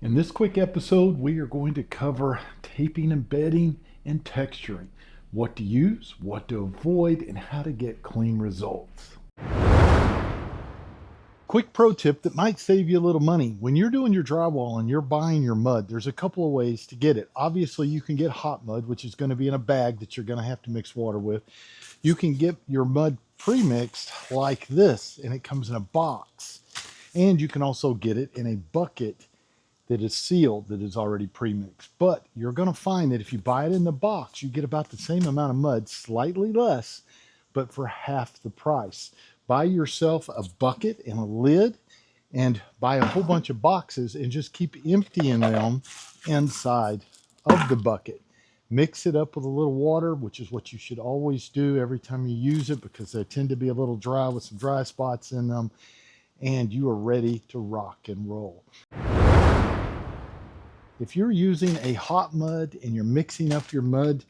In this quick episode, we are going to cover taping and bedding and texturing, what to use, what to avoid, and how to get clean results. Quick pro tip that might save you a little money. When you're doing your drywall and you're buying your mud, there's a couple of ways to get it. Obviously, you can get hot mud, which is going to be in a bag that you're going to have to mix water with. You can get your mud pre-mixed like this, and it comes in a box. And you can also get it in a bucket that is sealed, that is already pre-mixed. But you're going to find that if you buy it in the box, you get about the same amount of mud, slightly less, but for half the price. Buy yourself a bucket and a lid, and buy a whole bunch of boxes and just keep emptying them inside of the bucket. Mix it up with a little water, which is what you should always do every time you use it, because they tend to be a little dry with some dry spots in them, and you are ready to rock and roll. If you're using a hot mud and you're mixing up your mud,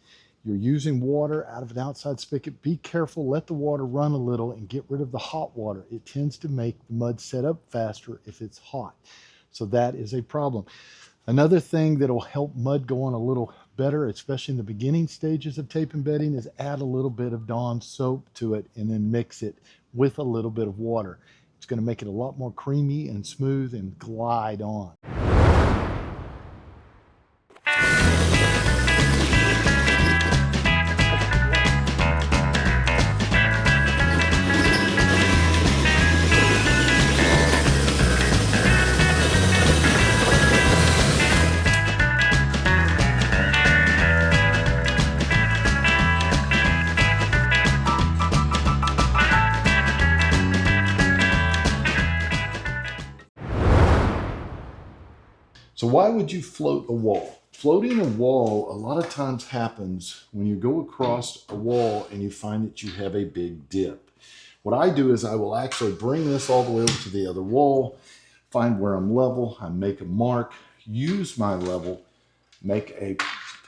you're using water out of an outside spigot, be careful, let the water run a little and get rid of the hot water. It tends to make the mud set up faster if it's hot. So that is a problem. Another thing that'll help mud go on a little better, especially in the beginning stages of tape and bedding, is add a little bit of Dawn soap to it and then mix it with a little bit of water. It's going to make it a lot more creamy and smooth and glide on. So why would you float a wall? Floating a wall a lot of times happens when you go across a wall and you find that you have a big dip. What I do is I will actually bring this all the way over to the other wall, find where I'm level, I make a mark, use my level, make a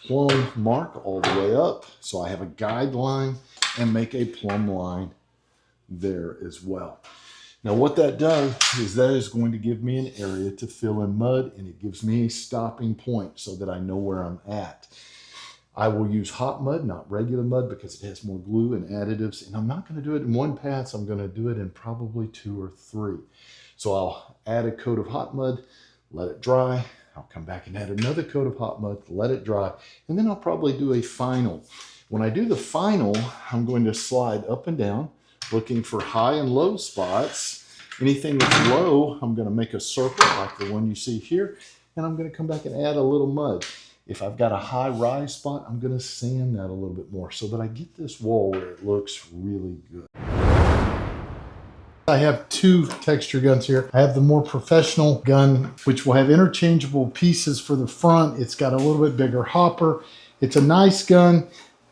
plumb mark all the way up, so I have a guideline, and make a plumb line there as well. Now what that does is that is going to give me an area to fill in mud, and it gives me a stopping point so that I know where I'm at. I will use hot mud, not regular mud, because it has more glue and additives, and I'm not going to do it in one pass. I'm going to do it in probably 2 or 3. So I'll add a coat of hot mud, let it dry. I'll come back and add another coat of hot mud, let it dry, and then I'll probably do a final. When I do the final, I'm going to slide up and down, looking for high and low spots. Anything that's low, I'm going to make a circle like the one you see here, and I'm going to come back and add a little mud. If I've got a high rise spot, I'm going to sand that a little bit more so that I get this wall where it looks really good. I have 2 texture guns here. I have the more professional gun, which will have interchangeable pieces for the front. It's got a little bit bigger hopper. It's a nice gun.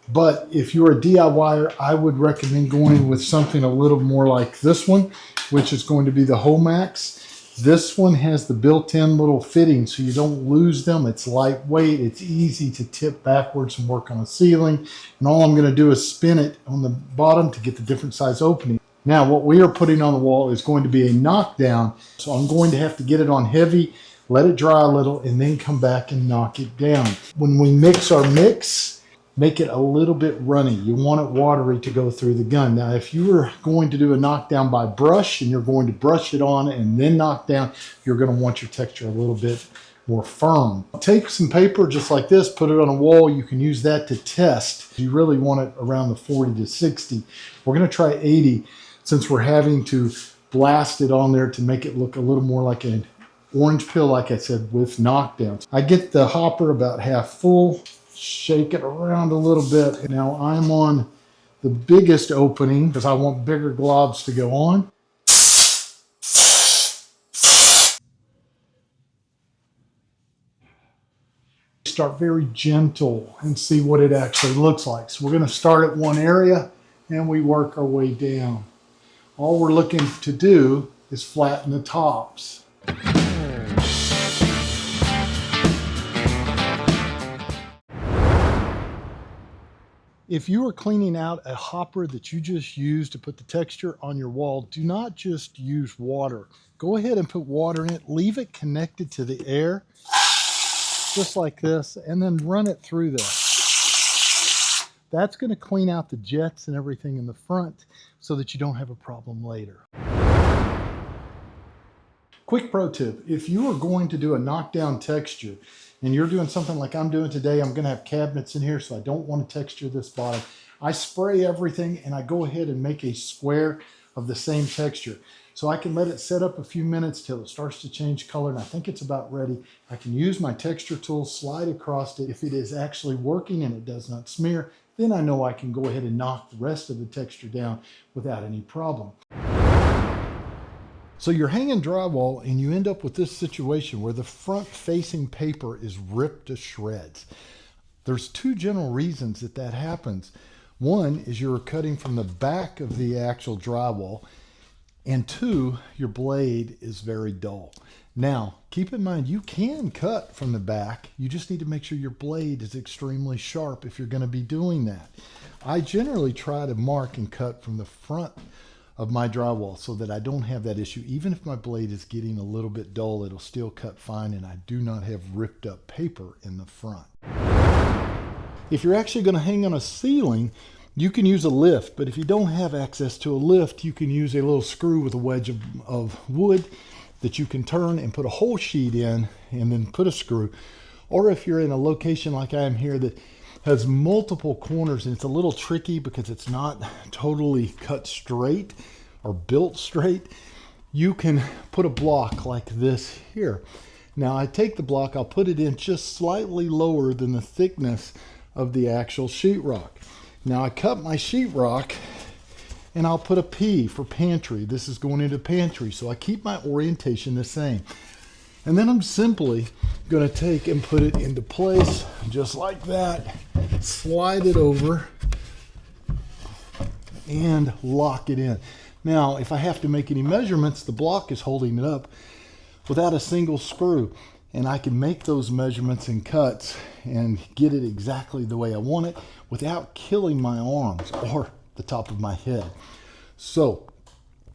But if you're a DIYer, I would recommend going with something a little more like this one, which is going to be the Homeowners. This one has the built-in little fitting so you don't lose them. It's lightweight, it's easy to tip backwards and work on a ceiling. And all I'm going to do is spin it on the bottom to get the different size opening. Now what we are putting on the wall is going to be a knockdown. So I'm going to have to get it on heavy, let it dry a little, and then come back and knock it down. When we mix our mix, make it a little bit runny. You want it watery to go through the gun. Now, if you were going to do a knockdown by brush and you're going to brush it on and then knock down, you're going to want your texture a little bit more firm. Take some paper just like this, put it on a wall. You can use that to test. You really want it around the 40 to 60. We're going to try 80 since we're having to blast it on there to make it look a little more like an orange peel, like I said, with knockdowns. I get the hopper about half full. Shake it around a little bit. Now I'm on the biggest opening because I want bigger globs to go on. Start very gentle and see what it actually looks like. So we're going to start at one area and we work our way down. All we're looking to do is flatten the tops. If you are cleaning out a hopper that you just used to put the texture on your wall, do not just use water. Go ahead and put water in it, leave it connected to the air, just like this, and then run it through this. That's going to clean out the jets and everything in the front so that you don't have a problem later. Quick pro tip, if you are going to do a knockdown texture and you're doing something like I'm doing today, I'm going to have cabinets in here, so I don't want to texture this bottom. I spray everything and I go ahead and make a square of the same texture. So I can let it set up a few minutes till it starts to change color, and I think it's about ready. I can use my texture tool, slide across it. If it is actually working and it does not smear, then I know I can go ahead and knock the rest of the texture down without any problem. So you're hanging drywall and you end up with this situation where the front facing paper is ripped to shreds. There's two general reasons that that happens. One is you're cutting from the back of the actual drywall, and two, your blade is very dull. Now, keep in mind, you can cut from the back. You just need to make sure your blade is extremely sharp if you're going to be doing that. I generally try to mark and cut from the front of my drywall so that I don't have that issue. Even if my blade is getting a little bit dull, it'll still cut fine, and I do not have ripped up paper in the front. If you're actually going to hang on a ceiling, you can use a lift, but if you don't have access to a lift, you can use a little screw with a wedge of wood that you can turn and put a whole sheet in and then put a screw. Or if you're in a location like I am here that has multiple corners, and it's a little tricky because it's not totally cut straight or built straight, you can put a block like this here. Now I take the block, I'll put it in just slightly lower than the thickness of the actual sheetrock. Now I cut my sheetrock and I'll put a P for pantry. This is going into pantry, so I keep my orientation the same. And then I'm simply going to take and put it into place just like that, slide it over, and lock it in. Now, if I have to make any measurements, the block is holding it up without a single screw, and I can make those measurements and cuts and get it exactly the way I want it without killing my arms or the top of my head. So,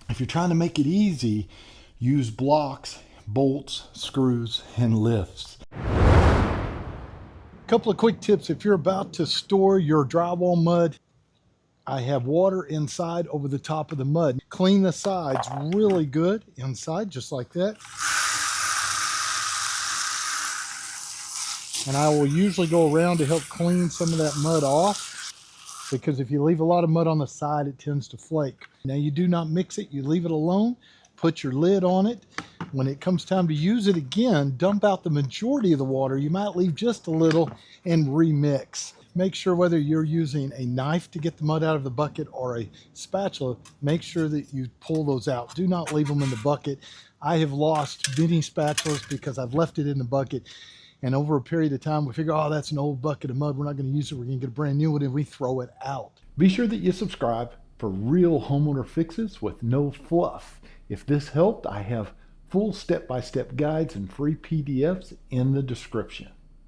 if you're trying to make it easy, use blocks, bolts, screws, and lifts. Couple of quick tips. If you're about to store your drywall mud, I have water inside over the top of the mud. Clean the sides really good inside, just like that. And I will usually go around to help clean some of that mud off, because if you leave a lot of mud on the side, it tends to flake. Now you do not mix it, you leave it alone, put your lid on it. When it comes time to use it again, dump out the majority of the water. You might leave just a little and remix. Make sure whether you're using a knife to get the mud out of the bucket or a spatula, make sure that you pull those out. Do not leave them in the bucket. I have lost many spatulas because I've left it in the bucket, and over a period of time we figure, oh, that's an old bucket of mud, we're not going to use it, we're going to get a brand new one, and we throw it out. Be sure that you subscribe for real homeowner fixes with no fluff. If this helped, I have full step-by-step guides and free PDFs in the description.